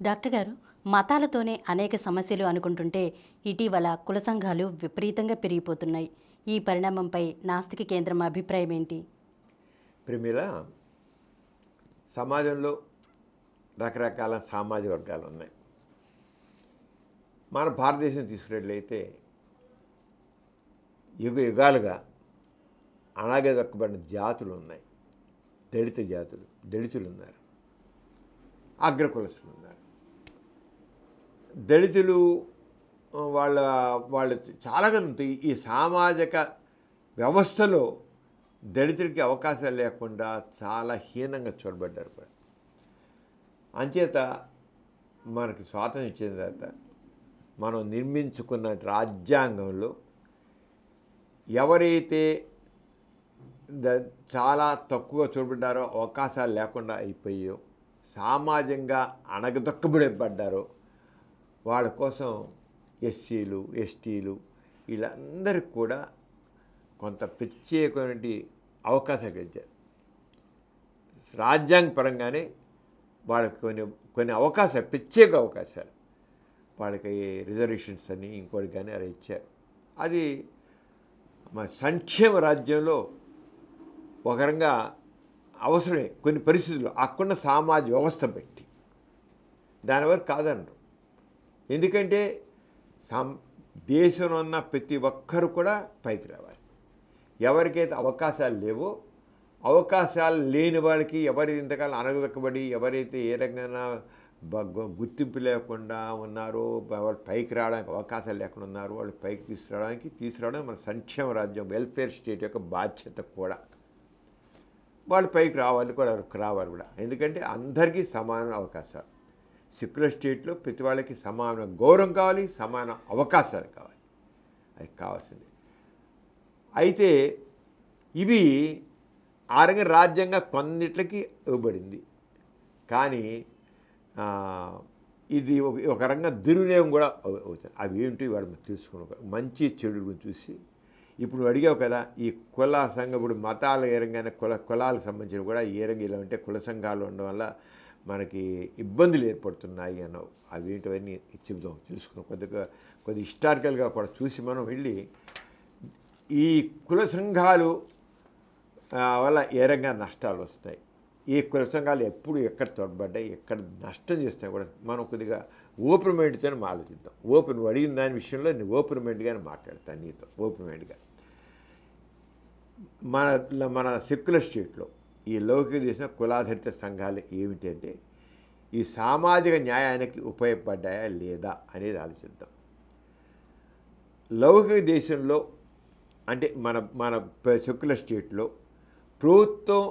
Doctor గారు, మతాలతోనే అనేక సమస్యలు అనుకుంటుంటే ఇటీవల కుల సంఘాలు విపరీతంగా పెరిగిపోతున్నాయి. ఈ పరిణామంపై నాస్తిక కేంద్రం అభిప్రాయం ఏంటి? ప్రిమిల సమాజంలో రకరకాల సామాజిక వర్గాలు ఉన్నాయి. మన భారతదేశం తీసుకున్నట్లయితే యుగ యుగాలుగా అణగదొక్కబడిన జాతులు ఉన్నాయి. దళిత జాతులు, దళితులు ఉన్నారు, అగ్రకులస్తులు ఉన్నారు. దళితులు వాళ్ళు చాలా ఈ సామాజిక వ్యవస్థలో దళితులకి అవకాశాలు లేకుండా చాలా హీనంగా చూడబడ్డారు కూడా. అంచేత మనకి స్వాతంత్రం ఇచ్చిన తర్వాత మనం నిర్మించుకున్న రాజ్యాంగంలో ఎవరైతే చాలా తక్కువ చూడబడ్డారో, అవకాశాలు లేకుండా అయిపోయో, సామాజికంగా అణగదొక్కబడబడ్డారో వాళ్ళ కోసం ఎస్సీలు, ఎస్టీలు వీళ్ళందరికీ కూడా కొంత ప్రత్యేకమైన అవకాశాలు ఇచ్చారు. రాజ్యాంగపరంగానే వాళ్ళకి కొన్ని అవకాశాలు, ప్రత్యేక అవకాశాలు, వాళ్ళకి రిజర్వేషన్స్ అని ఇంకోటి కానీ అలా ఇచ్చారు. అది మా సంక్షేమ రాజ్యంలో ఒక రకంగా అవసరమే. కొన్ని పరిస్థితుల్లో అక్కడున్న సామాజిక వ్యవస్థ పెట్టి దానివరకు కాదన్నారు. ఎందుకంటే దేశంలో ఉన్న ప్రతి ఒక్కరు కూడా పైకి రావాలి. ఎవరికైతే అవకాశాలు లేవో, అవకాశాలు లేని వాళ్ళకి, ఎవరి ఇంతకాలం అనగదొక్కబడి ఎవరైతే ఏ రకంగా గుర్తింపు లేకుండా ఉన్నారో, వాళ్ళు పైకి రావడానికి అవకాశాలు లేకుండా ఉన్నారో వాళ్ళు పైకి తీసుకురావడానికి మన సంక్షేమ రాజ్యం, వెల్ఫేర్ స్టేట్ యొక్క బాధ్యత కూడా. వాళ్ళు పైకి రావాలి కూడా. ఎందుకంటే అందరికీ సమాన అవకాశాలు. సెక్యులర్ స్టేట్లో ప్రతి వాళ్ళకి సమాన గౌరవం కావాలి, సమాన అవకాశాలు కావాలి. అది కావాల్సింది. అయితే ఇవి ఆ రంగ రాజ్యాంగం కొన్నిట్లకి ఇవ్వబడింది. కానీ ఇది ఒక రంగం దుర్వినియోగం కూడా అవుతుంది. అవి ఏంటి వాళ్ళు తెలుసుకున్నాం. మంచి చెడు గురించి చూసి ఇప్పుడు అడిగావు కదా, ఈ కుల సంఘం, ఇప్పుడు మతాలు ఏ రంగానే కులాలకు సంబంధించిన కూడా ఏ రంగం ఇలా ఉంటే కుల సంఘాలు ఉండడం వల్ల మనకి ఇబ్బందులు ఏర్పడుతున్నాయి అన్నావు. అవి ఏంటవన్నీ చెబుతాం, తెలుసుకున్నాం. కొద్ది హిస్టారికల్గా కూడా చూసి మనం వెళ్ళి ఈ కుల సంఘాలు వల్ల ఏ రంగా నష్టాలు వస్తాయి, ఈ కుల సంఘాలు ఎప్పుడు ఎక్కడ తోడ్పడ్డాయి, ఎక్కడ నష్టం చేస్తాయి కూడా మనం కొద్దిగా ఓపెన్ మైండ్తో ఆలోచిద్దాం. నువ్వు అడిగిన దాని విషయంలో నేను ఓపెన్ మైండ్గానే మాట్లాడతాను నీతో, ఓపెన్ మైండ్గా. మన సెక్యులర్ స్టేట్లో ఈ లౌకిక చేసిన కులాధారిత సంఘాలు ఏమిటి అంటే ఈ సామాజిక న్యాయానికి ఉపయోగపడ్డాయా లేదా అనేది ఆలోచిద్దాం. లౌకిక దేశంలో అంటే మన సెక్యులర్ స్టేట్లో ప్రభుత్వం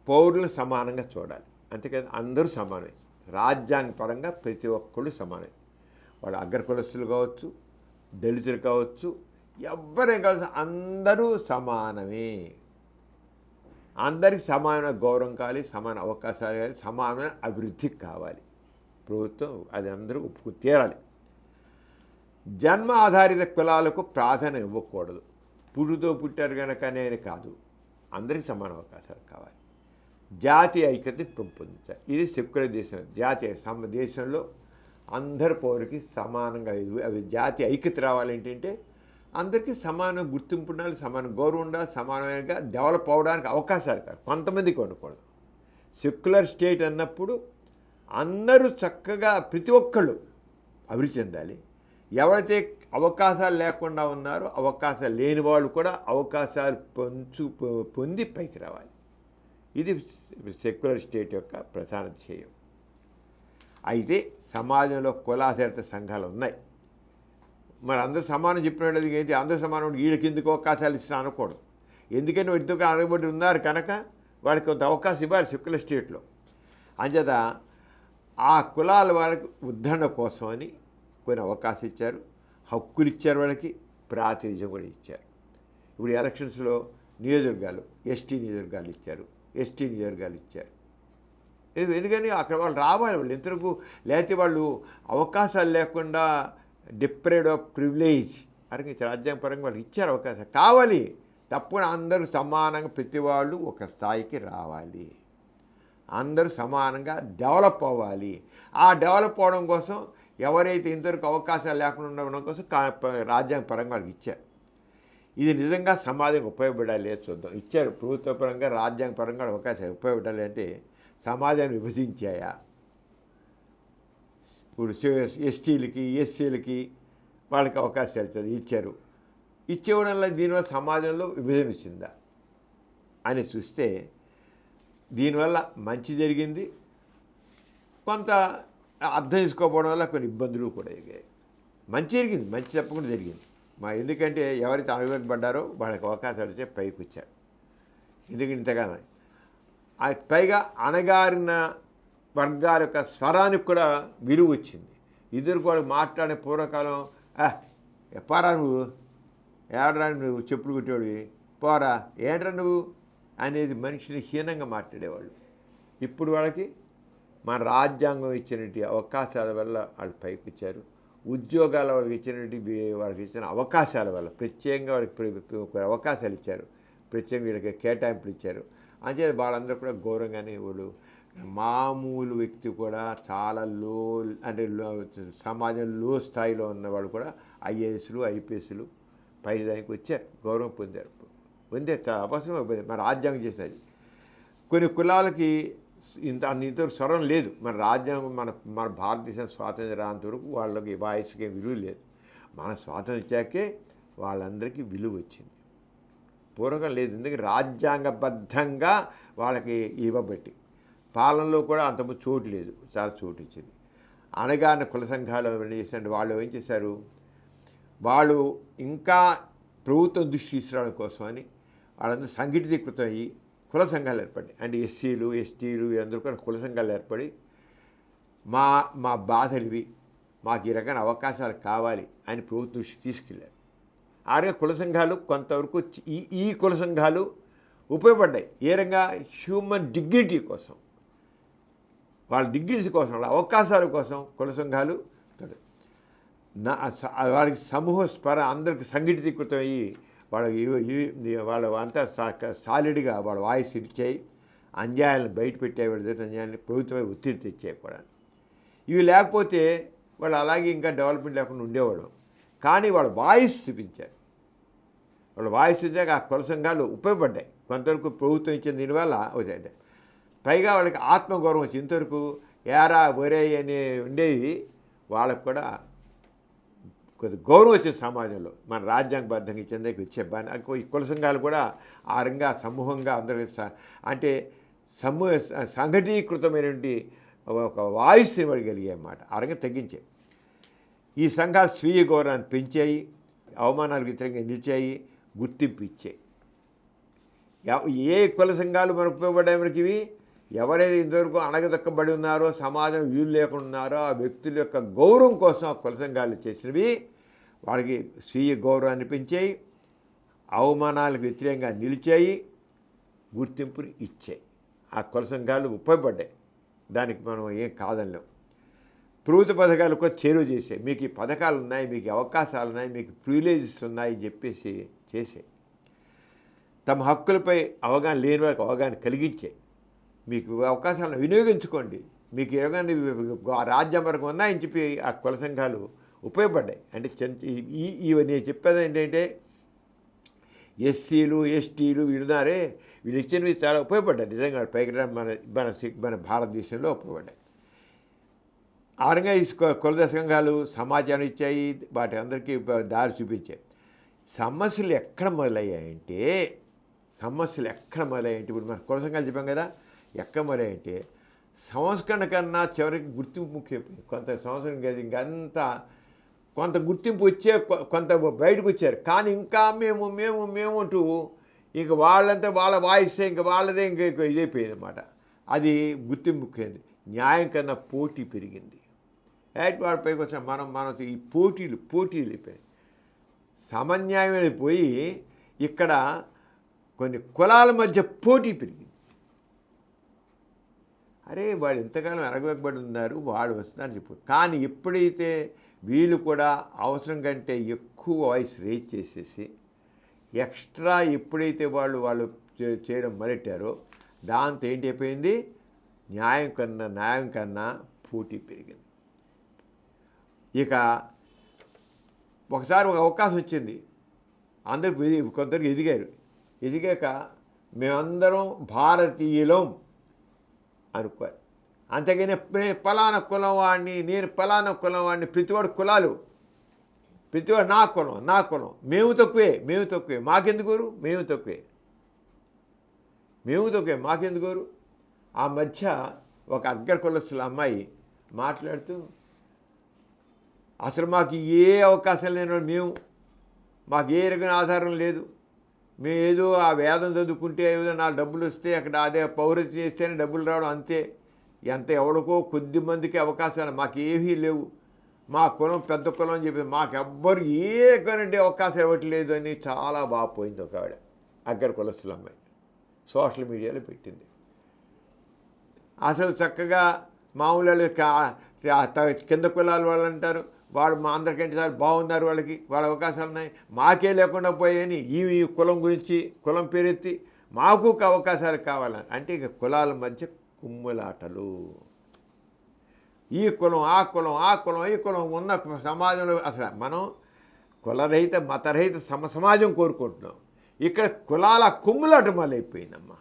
పౌరులను సమానంగా చూడాలి. అంతేకాదు అందరూ సమానమే. రాజ్యాంగపరంగా ప్రతి ఒక్కళ్ళు సమానమే. వాళ్ళు అగ్రకులస్తులు కావచ్చు, దళితులు కావచ్చు, ఎవరేం కావచ్చు, అందరూ సమానమే. అందరికీ సమానమైన గౌరవం కావాలి, సమాన అవకాశాలు కావాలి, సమానమైన అభివృద్ధి కావాలి. ప్రభుత్వం అది అందరూ ఒప్పుకు తీరాలి. జన్మ ఆధారిత కులాలకు ప్రాధాన్యం ఇవ్వకూడదు. పుట్టుతో పుట్టారు కనుకనే కాదు, అందరికీ సమాన అవకాశాలు కావాలి. జాతీయ ఐక్యతని పెంపొందించాలి. ఇది సెక్యులర్ దేశం. దేశంలో అందరి పౌరులకి సమానంగా అవి జాతీయ ఐక్యత రావాలంటే అందరికీ సమాన గుర్తింపు ఉండాలి, సమాన గౌరవం ఉండాలి, సమానంగా డెవలప్ అవ్వడానికి అవకాశాలు కాదు, కొంతమందికి ఉండకూడదు. సెక్యులర్ స్టేట్ అన్నప్పుడు అందరూ చక్కగా ప్రతి ఒక్కళ్ళు అభివృద్ధి చెందాలి. ఎవరైతే అవకాశాలు లేకుండా ఉన్నారో, అవకాశాలు లేని వాళ్ళు కూడా అవకాశాలు పొంది పైకి రావాలి. ఇది సెక్యులర్ స్టేట్ యొక్క ప్రధాన ధ్యేయం. అయితే సమాజంలో కులాధారిత సంఘాలు ఉన్నాయి. మరి అందరూ సమానం చెప్పినట్టు ఏంటి, అందరూ సమానం వీళ్ళకి ఎందుకు అవకాశాలు ఇచ్చినా అనకూడదు. ఎందుకంటే ఇద్దరు అనగబడి ఉన్నారు కనుక వాళ్ళకి కొంత అవకాశం ఇవ్వాలి సెక్యులర్ స్టేట్లో. అంచేత ఆ కులాల వాళ్ళకి ఉద్ధరణ కోసం అని కొన్ని అవకాశం ఇచ్చారు, హక్కులు ఇచ్చారు, వాళ్ళకి ప్రాతినిధ్యం కూడా ఇచ్చారు. ఇప్పుడు ఎలక్షన్స్లో నియోజకవర్గాలు ఎస్టీ నియోజకవర్గాలు ఇచ్చారు. ఎందుకని అక్కడ వాళ్ళు రావాలి. వాళ్ళు ఎంతవరకు లేకపోతే వాళ్ళు అవకాశాలు లేకుండా డిప్రైవ్డ్ ఆఫ్ ప్రివిలేజ్ అని రాజ్యాంగపరంగా వాళ్ళకి ఇచ్చారు అవకాశం. కావాలి, తప్పకుండా అందరూ సమానంగా ప్రతి వాళ్ళు ఒక స్థాయికి రావాలి. అందరూ సమానంగా డెవలప్ అవ్వాలి. ఆ డెవలప్ అవ్వడం కోసం ఎవరైతే ఇంతవరకు అవకాశాలు లేకుండా ఉండడం కోసం రాజ్యాంగ పరంగా వాళ్ళకి ఇచ్చారు. ఇది నిజంగా సమాజానికి ఉపయోగపడాలి లేదు చూద్దాం. ఇచ్చారు ప్రభుత్వ పరంగా, రాజ్యాంగ పరంగా అవకాశాలు ఉపయోగపడాలి అంటే సమాజాన్ని విభజించాయా? ఇప్పుడు ఎస్టీలకి, ఎస్సీలకి వాళ్ళకి అవకాశాలు ఇచ్చారు. ఇచ్చేవడం వల్ల దీనివల్ల సమాజంలో విభజన ఇచ్చిందా అని చూస్తే దీనివల్ల మంచి జరిగింది, కొంత అర్థం చేసుకోకపోవడం వల్ల కొన్ని ఇబ్బందులు కూడా జరిగాయి. మంచి జరిగింది, మంచి తప్పకుండా జరిగింది. ఎందుకంటే ఎవరైతే అనుభవపడ్డారో వాళ్ళకి అవకాశాలు వచ్చే పైకి వచ్చారు. ఎందుకంటే ఇంతగానో పైగా అణగారిన వర్గాల యొక్క స్వరానికి కూడా విలువ వచ్చింది. ఇద్దరు కూడా మాట్లాడే పూర్వకాలం పోరా నువ్వు, ఎవడరా నువ్వు చెప్పులు కుట్టేవాడివి, పోరా ఏంట్రా నువ్వు అనేది మనిషిని హీనంగా మాట్లాడేవాళ్ళు. ఇప్పుడు వాళ్ళకి మన రాజ్యాంగం ఇచ్చినటువంటి అవకాశాల వల్ల వాళ్ళు పైకి వచ్చారు. ఉద్యోగాల వాళ్ళకి ఇచ్చిన అవకాశాల వల్ల ప్రత్యేకంగా వాళ్ళకి అవకాశాలు ఇచ్చారు, ప్రత్యేకంగా వీళ్ళకి కేటాయింపులు ఇచ్చారు. అంతే వాళ్ళందరూ కూడా గౌరవంగానే వాళ్ళు మామూలు వ్యక్తి కూడా చాలా లో అంటే సమాజం లో స్థాయిలో ఉన్నవాళ్ళు కూడా ఐఏఎస్లు, ఐపీఎస్లు పై దానికి వచ్చారు, గౌరవం పొందారు. చాలా అవసరం మన రాజ్యాంగం చేసినది. కొన్ని కులాలకి ఇంత స్వరం లేదు. మన రాజ్యాంగం మన భారతదేశం స్వాతంత్రం రానంత వరకు వాళ్ళకి వాయిస్కి విలువ లేదు. మన స్వాతంత్రం ఇచ్చాకే వాళ్ళందరికీ విలువ వచ్చింది, పూర్వకం లేదు. ఎందుకంటే రాజ్యాంగబద్ధంగా వాళ్ళకి ఇవ్వబట్టి పాలనలో కూడా అంత చోటు లేదు, చాలా చోటు ఇచ్చింది. అనగానే కుల సంఘాలు ఏం చేశారంటే వాళ్ళు ఏం చేశారు, వాళ్ళు ఇంకా ప్రభుత్వం దృష్టి తీసుకురావడం కోసమని వాళ్ళందరూ సంఘటితీకృతం అయ్యి కుల సంఘాలు ఏర్పడి, అంటే ఎస్సీలు, ఎస్టీలు అందరూ కూడా కుల సంఘాలు ఏర్పడి మా బాధలు మాకు ఈ రకమైన అవకాశాలు కావాలి అని ప్రభుత్వం దృష్టి తీసుకెళ్ళారు. ఆడే కుల సంఘాలు కొంతవరకు ఈ కుల సంఘాలు ఉపయోగపడ్డాయి. ఏ రకంగా హ్యూమన్ డిగ్నిటీ కోసం, వాళ్ళ డిగ్నిటీ కోసం, వాళ్ళ అవకాశాల కోసం కుల సంఘాలు వాళ్ళకి సమూహ స్పర అందరికి సంఘటితీకృతం అయ్యి వాళ్ళ అంతా సాలిడ్గా వాళ్ళ వాయిస్ ఇచ్చాయి, అన్యాయాలను బయట పెట్టేవాడు, అన్యాయాన్ని ప్రభుత్వమై ఒత్తిడి తెచ్చాయి కూడా. ఇవి లేకపోతే వాళ్ళు అలాగే ఇంకా డెవలప్మెంట్ లేకుండా ఉండేవాడు. కానీ వాళ్ళ వాయిస్ చూపించారు, వాళ్ళ వాయిస్ ఇచ్చాక ఆ కుల సంఘాలు ఉపయోగపడ్డాయి. కొంతవరకు ప్రభుత్వం ఇచ్చిన దీనివల్ల అవుతాయి. పైగా వాళ్ళకి ఆత్మగౌరవం వచ్చి ఇంతవరకు ఏరా ఒరే అని ఉండేది వాళ్ళకు కూడా కొద్ది గౌరవం వచ్చింది సమాజంలో. మన రాజ్యాంగబద్ధంగా ఇచ్చేందుకు వచ్చే ఈ కుల సంఘాలు కూడా ఆ రంగా సమూహంగా అందరికీ అంటే సంఘటీకృతమైనటువంటి ఒక వాయిస్ని ఇవ్వగలిగాయి అన్నమాట. ఆ రంగా తగ్గించాయి. ఈ సంఘాలు స్వీయ గౌరవాన్ని పెంచాయి, అవమానాలకు వ్యతిరేకంగా నిలిచాయి, గుర్తింపు ఇచ్చాయి. ఏ కుల సంఘాలు మనకు ఉపయోగపడ్డాయి మనకి ఇవి? ఎవరైతే ఇంతవరకు అణగదొక్కబడి ఉన్నారో, సమాజం వీలు లేకుండా ఉన్నారో ఆ వ్యక్తుల యొక్క గౌరవం కోసం ఆ కుల సంఘాలు చేసినవి వాళ్ళకి స్వీయ గౌరవాన్ని పెంచాయి, అవమానాలకు వ్యతిరేకంగా నిలిచాయి, గుర్తింపుని ఇచ్చాయి. ఆ కుల సంఘాలు ఉపయోగపడ్డాయి, దానికి మనం ఏం కాదనలేం. ప్రభుత్వ పథకాలు కూడా చేరువ చేసాయి. మీకు ఈ పథకాలు ఉన్నాయి, మీకు అవకాశాలు ఉన్నాయి, మీకు ప్రివిలేజెస్ ఉన్నాయని చెప్పేసి చేసాయి. తమ హక్కులపై అవగాహన లేని వారికి అవగాహన కలిగించాయి. మీకు అవకాశాలను వినియోగించుకోండి, మీకు ఏమైనా రాజ్యాంగం ఉన్నాయని చెప్పి ఆ కుల సంఘాలు ఉపయోగపడ్డాయి. అంటే నేను చెప్పేది ఏంటంటే ఎస్సీలు, ఎస్టీలు వీళ్ళున్నారే, వీళ్ళు ఇచ్చినవి చాలా ఉపయోగపడ్డాయి. నిజంగా పైకి మన భారతదేశంలో ఉపయోగపడ్డాయి. ఆ రకంగా ఈ కుల సంఘాలు సమాచారం ఇచ్చాయి, వాటి అందరికీ దారి చూపించాయి. సమస్యలు ఎక్కడ మొదలయ్యాయంటే ఇప్పుడు మన కుల సంఘాలు చెప్పాం కదా, ఎక్కడ మొదలయ్యాయంటే సంస్కరణ కన్నా చివరికి గుర్తింపు ముఖ్యమైపోయింది. కొంత సంవత్సరం కాదు ఇంకంతా కొంత గుర్తింపు వచ్చే కొంత బయటకు వచ్చారు. కానీ ఇంకా మేము అంటూ ఇంక వాళ్ళంతా వాళ్ళ వాయిస్ ఇంకా వాళ్ళదే ఇంకా ఇదైపోయింది అన్నమాట. అది గుర్తింపు ముఖ్యమైంది. న్యాయం కన్నా పోటీ పెరిగింది. వాడి పైకి వచ్చిన మనం ఈ పోటీలు అయిపోయాయి. సమన్యాయం అయిపోయి ఇక్కడ కొన్ని కులాల మధ్య పోటీ పెరిగింది. అరే వాడు ఎంతకాలం ఎరగబడి ఉన్నారు, వాడు వస్తున్నారు చెప్పు. కానీ ఎప్పుడైతే వీళ్ళు కూడా అవసరం కంటే ఎక్కువ వాయిస్ రేజ్ చేసేసి ఎక్స్ట్రా ఎప్పుడైతే వాళ్ళు చేయడం మొదలెట్టారో దాంతో ఏంటి అయిపోయింది, న్యాయం కన్నా పోటీ పెరిగింది. ఇక ఒకసారి ఒక అవకాశం వచ్చింది, అందరూ కొందరికి ఎదిగాక మేమందరం భారతీయులం అనుకోవాలి. అంతేగాని పలానా కులం వాడిని, నేను పలానా కులం వాడిని, ప్రతివాడు కులాలు, ప్రతివాడు నా కులం, మేము తక్కువే మాకెందుకోరు, మేము తక్కువే మాకెందుకోరు. ఆ మధ్య ఒక అగ్ర కులస్తుల అమ్మాయి మాట్లాడుతూ, అసలు మాకు ఏ అవకాశం లేని మాకు ఏ రకమైన ఆధారం లేదు, మేము ఏదో ఆ వేదం చదువుకుంటే ఏదో నా డబ్బులు వస్తే అక్కడ అదే పౌరత్వం చేస్తేనే డబ్బులు రావడం అంతే, ఎవరికో కొద్ది మందికి అవకాశాలు, మాకు ఏమీ లేవు, మా కులం పెద్ద కులం అని చెప్పి మాకెవ్వరు ఏ రకమైన అవకాశం ఇవ్వట్లేదు అని చాలా బాగా పోయింది ఒక ఆవిడ, అగ్ర కులస్తుల అమ్మాయి సోషల్ మీడియాలో పెట్టింది. అసలు చక్కగా మామూలు కింద కులాల వాళ్ళు అంటారు, వాళ్ళు మా అందరికంటే సార్ బాగున్నారు, వాళ్ళ అవకాశాలు ఉన్నాయి, మాకే లేకుండా పోయాయని ఈ కులం గురించి కులం పేరెత్తి మాకు అవకాశాలు కావాలని. అంటే ఇక కులాల మధ్య కుమ్ములాటలు, ఈ కులం ఆ కులం ఈ కులం ఉన్న సమాజంలో అసలు మనం కులరహిత మతరహిత సమాజం కోరుకుంటున్నాం. ఇక్కడ కులాల కుమ్ములాట మొదలైపోయిందమ్మా.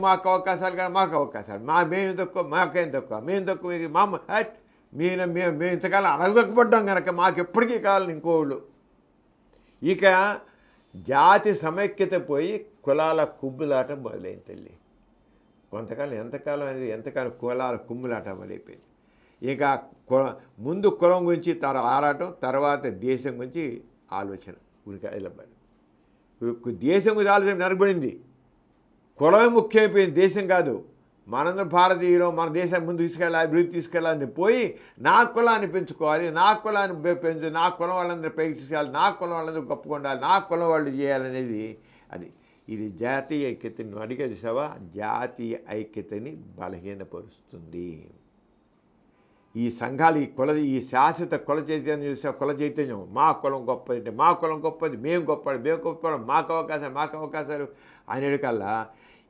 మాకు అవకాశాలు కానీ మాకు అవకాశాలు, మేము తక్కువ మాకేం తక్కువ, మేము తక్కువ, మేము ఇంతకాలం అడగదక్కుపడ్డాం కనుక మాకు ఎప్పటికీ కావాలని ఇంకోళ్ళు. ఇక జాతి సమైక్యత పోయి కులాల కుమ్ములాట మొదలైంది తల్లి. ఎంతకాలం కులాల కుమ్ములాట మొదలైపోయింది. ఇక ముందు కులం గురించి ఆరాటం, తర్వాత దేశం గురించి ఆలోచన ఉనికిలబడి, దేశం గురించి ఆలోచన నరబడింది. కులమే ముఖ్యమైపోయింది, దేశం కాదు. మనందరం భారతీయులు, మన దేశాన్ని ముందు అభివృద్ధి తీసుకెళ్ళాలని పోయి నా కులాన్ని పెంచుకోవాలి, నా కులాన్ని నా కులం వాళ్ళందరూ పైకి తీసుకెళ్ళాలి, నా కులం వాళ్ళందరూ గొప్పగా ఉండాలి, నా కులం వాళ్ళు చేయాలనేది ఇది జాతీయ ఐక్యతని అడిగే చూసావా, జాతీయ ఐక్యతని బలహీనపరుస్తుంది. ఈ సంఘాలు ఈ శాశ్వత కుల చైతన్యం చూసా, కుల చైతన్యం మా కులం గొప్పది అంటే మా కులం గొప్పది, మేము గొప్ప మాకు అవకాశాలు అనేకల్లా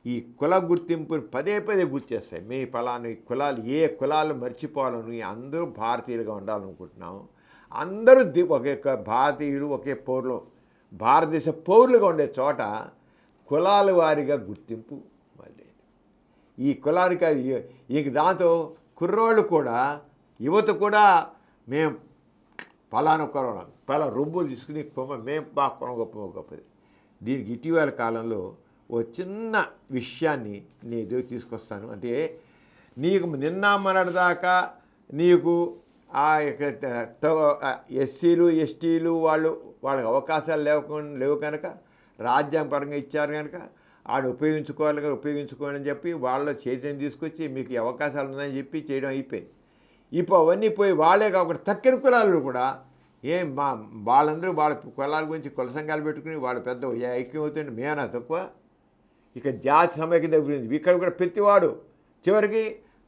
ఈ కుల గుర్తింపుని పదే గుర్తు చేస్తాయి. మీ ఫలాని కులాలు, ఏ కులాలు మర్చిపోవాలని, అందరూ భారతీయులుగా ఉండాలనుకుంటున్నాం, అందరూ ఒకే భారతీయులు, ఒకే పౌరులు, భారతదేశ పౌరులుగా ఉండే చోట కులాల వారిగా గుర్తింపు మళ్ళీ ఈ కులానికి ఇంక దాంతో కుర్రోళ్ళు కూడా, యువత కూడా మేము ఫలానా కులం రొమ్ములు తీసుకుని మేము మా కులం గొప్పది. దీనికి ఇటీవల కాలంలో ఓ చిన్న విషయాన్ని నేను తీసుకొస్తాను. అంటే నీకు నిన్న మొన్నటిదాకా నీకు ఆ ఎస్సీలు ఎస్టీలు వాళ్ళకి అవకాశాలు లేవు కనుక, రాజ్యాంగపరంగా ఇచ్చారు కనుక ఉపయోగించుకోవాలని చెప్పి వాళ్ళ చైతన్యం తీసుకొచ్చి మీకు అవకాశాలు ఉన్నాయని చెప్పి చేయడం అయిపోయింది. ఇప్పుడు అవన్నీ పోయి వాళ్ళే కాకుండా తక్కిన కులాలు కూడా వాళ్ళందరూ వాళ్ళ కులాల గురించి కుల సంఘాలు పెట్టుకుని వాళ్ళు పెద్ద ఐక్యం అవుతుంటే మేనా తక్కువ. ఇక జాతి సమైక్యత గురించి ఇక్కడ కూడా ప్రతివాడు చివరికి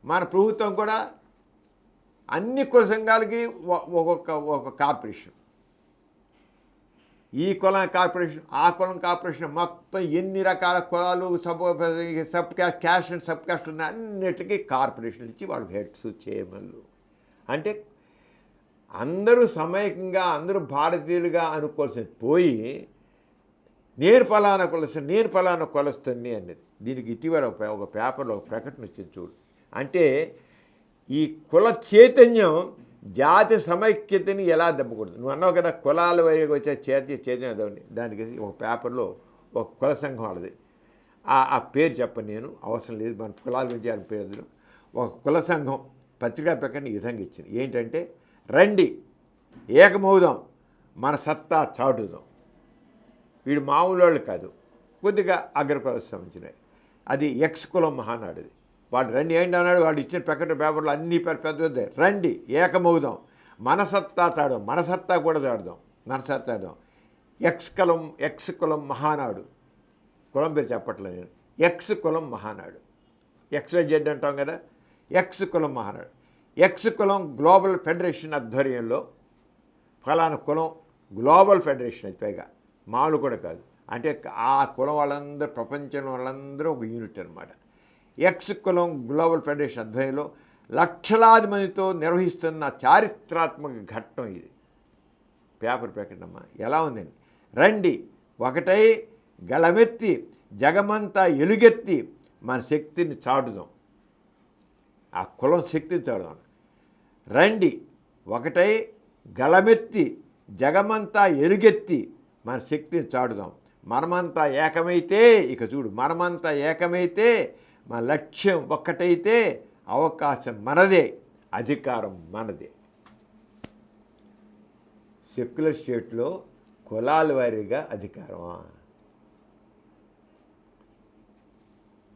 మన ప్రభుత్వం కూడా అన్ని కుల సంఘాలకి ఒక్కొక్క కార్పొరేషన్, ఈ కులం కార్పొరేషన్, ఆ కులం కార్పొరేషన్, మొత్తం ఎన్ని రకాల కులాలు sub caste and sub caste ఉన్న అన్నిటికీ కార్పొరేషన్లు ఇచ్చి వాళ్ళకి హెడ్స్ చైర్మన్లు. అంటే అందరూ సమైక్యంగా అందరూ భారతీయులుగా అనుకోవాల్సింది పోయి నేను ఫలానా కొలుస్తుంది అనేది. దీనికి ఇటీవల ఒక పేపర్లో ఒక ప్రకటన వచ్చింది చూడు. అంటే ఈ కుల చైతన్యం జాతి సమైక్యతని ఎలా దెబ్బకూడదు. నువ్వు అన్నావు కదా కులాల వైపు వచ్చే చైతన్యం, దానికి ఒక పేపర్లో ఒక కుల సంఘం వాళ్ళది, ఆ పేరు చెప్పను నేను, అవసరం లేదు, మన కులాల గురించి ఆయన పేరు. ఒక కుల సంఘం పత్రికా ప్రకటన ఈ విధంగా ఇచ్చింది. ఏంటంటే రండి ఏకమవుదాం, మన సత్తా చాటుదాం. వీడు మామూలు వాళ్ళు కాదు, కొద్దిగా అగ్రకులకు సంబంధించినవి. అది ఎక్స్ కులం మహానాడుది. వాడు రండి ఏంటి అన్నాడు, వాడు ఇచ్చిన ప్రకటన పేపర్లో అన్నీ పెద్ద రండి ఏకమవుదాం, మన సత్తా చాడదాం, మన సత్తా కూడా చాడదాం. ఎక్స్ కులం మహానాడు, కులం పేరు చెప్పట్లేదు నేను, ఎక్స్ కులం మహానాడు, XYZ అంటాం కదా, ఎక్స్ కులం మహానాడు. ఎక్స్ కులం గ్లోబల్ ఫెడరేషన్ ఆధ్వర్యంలో ఫలానా కులం గ్లోబల్ ఫెడరేషన్ అది, పైగా మామూలు కూడా కాదు. అంటే ఆ కులం వాళ్ళందరూ, ప్రపంచంలో వాళ్ళందరూ ఒక యూనిట్ అనమాట. ఎక్స్ కులం గ్లోబల్ ఫెడరేషన్ ఆధ్వర్యంలో లక్షలాది మందితో నిర్వహిస్తున్న చారిత్రాత్మక ఘట్టం ఇది. పేపర్ ప్రకటనమ్మా ఎలా ఉందండి. రండి ఒకటై గళమెత్తి జగమంతా ఎలుగెత్తి మన శక్తిని చాటుదాం, ఆ కులం శక్తిని చాటుదాం. రండి ఒకటై గళమెత్తి జగమంతా ఎలుగెత్తి మన శక్తిని చాటుదాం. మనమంతా ఏకమైతే, ఇక చూడు, మనమంతా ఏకమైతే, మన లక్ష్యం ఒక్కటైతే అవకాశం మనదే, అధికారం మనదే. సెక్యులర్ స్టేట్లో కులాల వారీగా అధికారమా?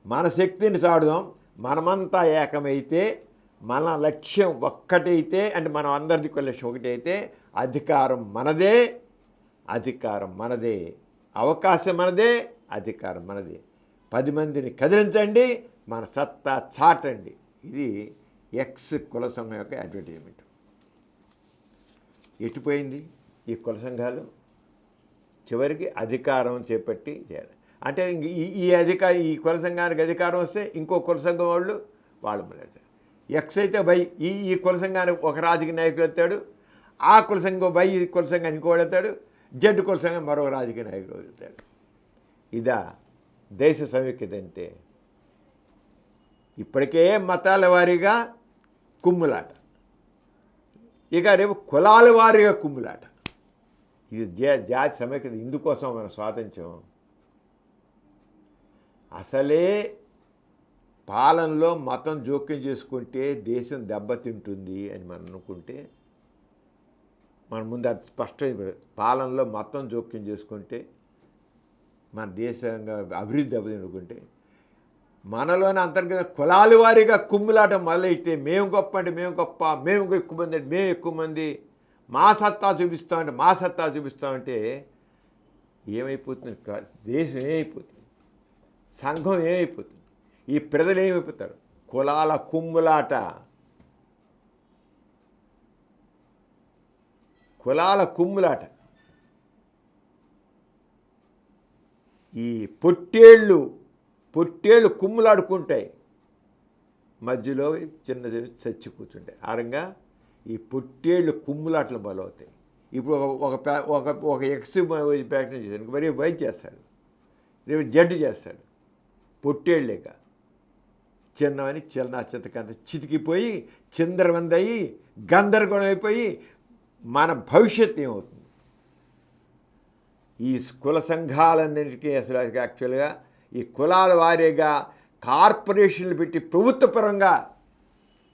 మన శక్తిని చాటుదాం, మనమంతా ఏకమైతే, మన లక్ష్యం ఒక్కటైతే, అంటే మనం అందరిది లక్ష్యం ఒకటైతే అధికారం మనదే, అధికారం మనదే, అవకాశం మనదే, అధికారం మనదే. 10 మందిని కదిలించండి, మన సత్తా చాటండి. ఇది ఎక్స్ కుల సంఘం యొక్క అడ్వర్టైజ్మెంట్. ఎటుపోయింది ఈ కుల సంఘాలు? చివరికి అధికారం చేపట్టి చేయాలి. అంటే ఈ కుల సంఘానికి అధికారం వస్తే ఇంకో కుల సంఘం వాళ్ళు మాట్లాడతారు. ఎక్స్ అయితే బై ఈ కుల సంఘానికి ఒక రాజకీయ నాయకుడు వస్తాడు, ఆ కుల సంఘం బై ఈ కుల సంఘానికి ఇంకోటి వస్తాడు, జడ్డు కుల సంఘం మరో రాజకీయ నాయకుడు వస్తాడు. ఇదా దేశ సమైక్యత అంటే? ఇప్పటికే మతాల వారీగా కుమ్ములాట, ఇక రేపు కులాల వారీగా కుమ్ములాట. ఇది జాతి సమైక్యత. ఇందుకోసం మన స్వాతంత్ర్యం. అసలే పాలనలో మతం జోక్యం చేసుకుంటే దేశం దెబ్బతింటుంది అని మనం అనుకుంటే, మన ముందు అది స్పష్టంగా పాలనలో మతం జోక్యం చేసుకుంటే మన దేశంగా అభివృద్ధి దెబ్బతింటుకుంటే, మనలోని అంతర్గత కులాల వారీగా కుమ్ములాట మొదలైతే, మేము గొప్ప అంటే మేము గొప్ప, మేము ఎక్కువ మంది అంటే మేము ఎక్కువ మంది, మా సత్తా చూపిస్తామంటే మా సత్తా చూపిస్తామంటే ఏమైపోతుంది? దేశం ఏమైపోతుంది? సంఘం ఏమైపోతుంది? ఈ ప్రజలు ఏమైపోతారు? కులాల కుమ్ములాట, కులాల కుమ్ములాట. ఈ పొట్టేళ్ళు కుమ్ములాడుకుంటాయి, మధ్యలో చిన్న చచ్చి కూర్చుంటాయి. ఆరంగా ఈ పొట్టేళ్ళు కుమ్ములాటలు మొదలవుతాయి. ఇప్పుడు ఒక ఎక్స్ ప్యాక్టరీ చేశాడు, మరి వైద్య చేస్తాడు, రేపు జడ్డు చేస్తాడు. పొట్టేళ్ళేక చిన్నవని చిన్న చితకంత చితికిపోయి చిందరవందయి గందరగోళం అయిపోయి మన భవిష్యత్తు ఏమవుతుంది? ఈ కుల సంఘాలన్నింటికీ అసలు యాక్చువల్గా ఈ కులాల వారీగా కార్పొరేషన్లు పెట్టి ప్రభుత్వపరంగా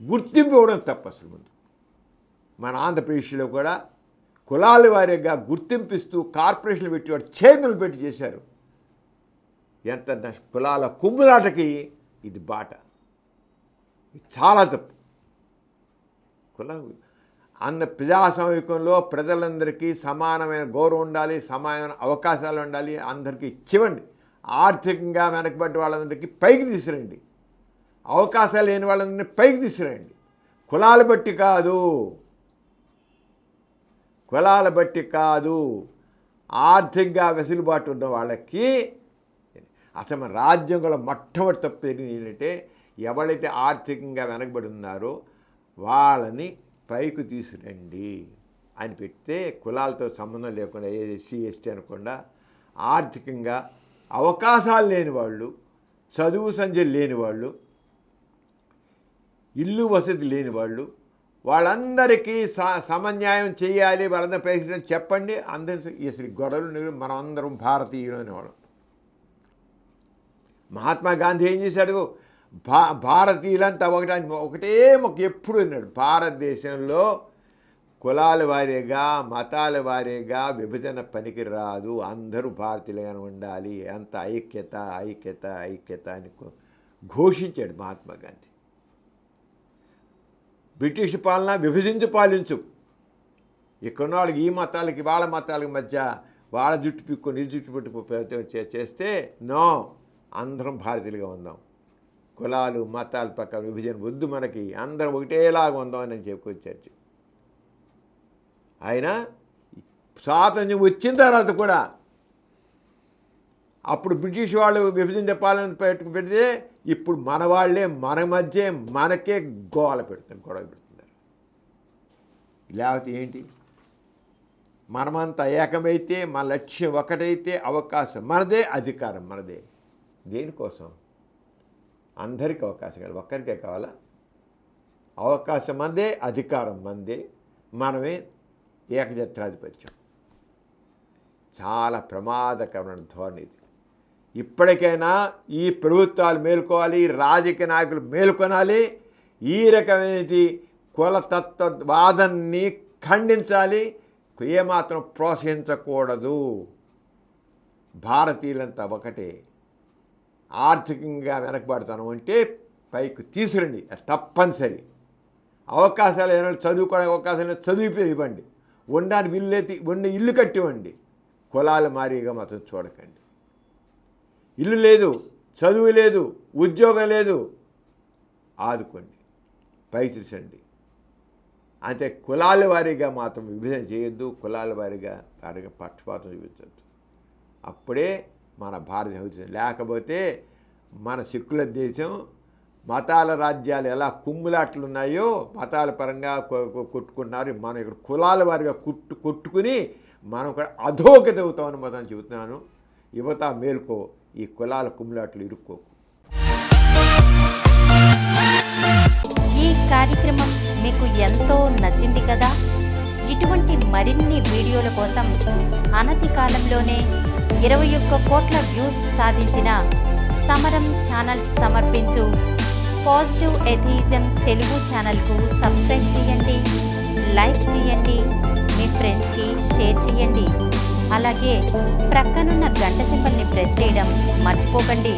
గుర్తింపు ఇవ్వడం తప్ప. అసలు ముందు మన ఆంధ్రప్రదేశ్లో కూడా కులాల వారీగా గుర్తింపిస్తూ కార్పొరేషన్లు పెట్టి వాడు చైర్మన్లు పెట్టి చేశారు. ఎంత కులాల కుమ్ములాటకి ఇది బాట. ఇది చాలా తప్పు. ప్రజాస్వామికంలో ప్రజలందరికీ సమానమైన గౌరవం ఉండాలి, సమానమైన అవకాశాలు ఉండాలి, అందరికీ ఇచ్చివ్వండి. ఆర్థికంగా వెనకబడ్డ వాళ్ళందరికీ పైకి తీసుకురండి, అవకాశాలు లేని వాళ్ళందరినీ పైకి తీసుకురండి. కులాల బట్టి కాదు, కులాల బట్టి కాదు, ఆర్థికంగా వెసులుబాటు ఉన్న వాళ్ళకి. అసలు మన రాజ్యాంగంలో మొట్టమొదటి తప్పు ఏంటంటే, ఎవరైతే ఆర్థికంగా వెనకబడి ఉన్నారో వాళ్ళని పైకి తీసుకురండి అని పెడితే, కులాలతో సంబంధం లేకుండా ఎస్సీ ఎస్టీ అనకుండా ఆర్థికంగా అవకాశాలు లేని వాళ్ళు, చదువు సంధ్య లేని వాళ్ళు, ఇల్లు వసతి లేని వాళ్ళు, వాళ్ళందరికీ సమన్యాయం చేయాలి, వాళ్ళందరూ పైకి చెప్పండి. అందరి అసలు గొడవలు మనం అందరం భారతీయులు అనేవాళ్ళం. మహాత్మా గాంధీ ఏం చేశాడు? భారతీయులంతా ఒకటే ఎప్పుడు అన్నాడు, భారతదేశంలో కులాల వారీగా మతాల వారీగా విభజన పనికి రాదు, అందరూ భారతీయులుగానే ఉండాలి, అంత ఐక్యత ఐక్యత ఐక్యత అని ఘోషించాడు మహాత్మా గాంధీ. బ్రిటిష్ పాలన విభజించి పాలించు, ఇక్కడున్న వాళ్ళకి ఈ మతాలకి వాళ్ళ మతాలకి మధ్య వాళ్ళ జుట్టు పిక్కుని ఈ జుట్టు పెట్టుకు చేస్తే నో, అందరం భారతీయులుగా ఉందాం, కులాలు మతాల పక్క విభజన వద్దు, మనకి అందరం ఒకటేలాగా ఉందాం అని చెప్పుకొచ్చారు. ఆయన స్వాతంత్ర్యం వచ్చిన తర్వాత కూడా అప్పుడు బ్రిటిష్ వాళ్ళు విభజన పాలన పెడితే ఇప్పుడు మన వాళ్ళే మన మధ్య మనకే గొడవ పెడుతున్నారు. లేకపోతే ఏంటి? మనమంతా ఏకమైతే, మన లక్ష్యం ఒకటైతే అవకాశం మనదే, అధికారం మనదే. దేనికోసం? అందరికీ అవకాశం కావాలి, ఒక్కరికే కావాలా? అవకాశం మనదే, అధికారం మనదే, మనమే ఏకఛత్రాధిపత్యం. చాలా ప్రమాదకరమైన ధోరణి ఇది. ఇప్పటికైనా ఈ ప్రభుత్వాలు మేలుకోవాలి, రాజకీయ నాయకులు మేలుకొనాలి. ఈ రకమైన కులతత్వవాదాన్ని ఖండించాలి, ఏమాత్రం ప్రోత్సహించకూడదు. భారతీయులంతా ఒకటే. ఆర్థికంగా వెనకబడతాను అంటే పైకి తీసుకురండి, తప్పనిసరి. అవకాశాలు ఏమైనా చదువుకోవడానికి అవకాశాలు చదివిపోయి ఇవ్వండి, ఉండడానికి ఇల్లు కట్టివ్వండి. కులాల మారీగా మాత్రం చూడకండి. ఇల్లు లేదు, చదువు లేదు, ఉద్యోగం లేదు, ఆదుకోండి, పైకి తీసండి. అంటే కులాల వారీగా మాత్రం విభజన చేయొద్దు, కులాల వారీగా పక్షపాతం చూపించద్దు. అప్పుడే మన భారతదేశం. లేకపోతే మన సెక్యులర్ దేశం మతాల రాజ్యాలు ఎలా కుమ్ములాట్లు ఉన్నాయో మతాల పరంగా కొట్టుకుంటున్నారు. మనం ఇక్కడ కులాల వారిగా కొట్టుకుని మనం కూడా అధోగతి అవుతామని మాత్రం చెబుతున్నాను. యువత మేలుకో, ఈ కులాల కుమ్ములాట్లు ఇరుక్కోకు. ఈ కార్యక్రమం మీకు ఎంతో నచ్చింది కదా. ఇటువంటి మరిన్ని వీడియోల కోసం అనతి కాలంలోనే 21 కోట్ల వ్యూస్ సాధించిన సమరం ఛానల్ సమర్పించు పాజిటివ్ ఎథియిజం తెలుగు ఛానల్కు సబ్స్క్రైబ్ చేయండి, లైక్ చేయండి, మీ ఫ్రెండ్స్కి షేర్ చేయండి. అలాగే ప్రక్కనున్న గంట సింబల్ని ప్రెస్ చేయడం మర్చిపోకండి.